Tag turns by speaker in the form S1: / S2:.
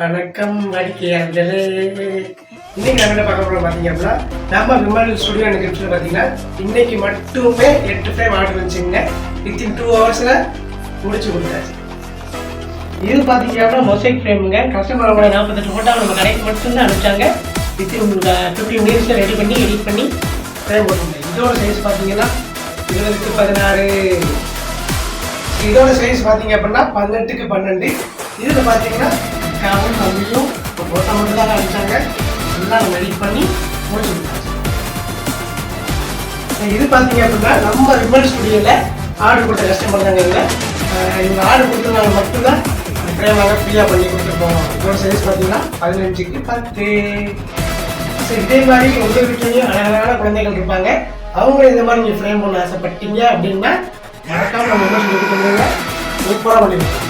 S1: வணக்கம் வாடிக்கையாளர்களே. இன்னைக்கு நம்ம என்ன பார்க்க போறோம் பார்த்தீங்க அப்படின்னா, நம்ம விமல் ஸ்டுடியோ நிகழ்ச்சியில் பார்த்தீங்கன்னா இன்னைக்கு மட்டுமே 8 ஃப்ரேம் ஆர்டர் வச்சுங்க. வித்தின் 2 ஹவர்ஸில் முடிச்சு கொடுத்தாச்சு. இது பார்த்தீங்க அப்படின்னா மொசைக் ஃப்ரேமுங்க. கஸ்டமரோட 48 ஃபோட்டோ நம்ம கடைக்கு மட்டும்தான் அனுப்பிச்சாங்க. வித்தின் 15 மினிட்ஸில் ரெடி பண்ணி எடிட் பண்ணி ஃப்ரேம் போட்டுருந்தேன். இதோட சைஸ் பார்த்தீங்கன்னா 20x16. இதோட சைஸ் பார்த்தீங்க அப்படின்னா 18x12. இதில் பார்த்தீங்கன்னா காவும் தம்பியும் ஃபோட்டோ மட்டும் தான் அனுப்பிச்சாங்க. எல்லாம் நம்ம எடிட் பண்ணி முடிச்சு கொடுத்தாச்சு. இது பார்த்தீங்க அப்படின்னா நம்ம விமல் ஸ்டுடியோவில் ஆர்டர் கொடுத்த கஸ்டமர் தாங்க. இவங்க ஆர்டர் கொடுத்ததுனால மட்டும்தான் ஃப்ரேமாக ஃப்ரீயாக பண்ணி கொடுத்துருப்போம். இதோட சைஸ் பார்த்தீங்கன்னா 15x10. ஸோ இதே மாதிரி உங்கள் வீட்லேயும் அழகான குழந்தைகள் இருப்பாங்க. அவங்க இந்த மாதிரி நீங்கள் ஃப்ரேம் பண்ண ஆசைப்பட்டீங்க அப்படின்னா மறக்காமல் நம்ம விமல் ஸ்டுடியோக்கு பண்ணுங்க. சூப்பராக பண்ணிடுவோம்.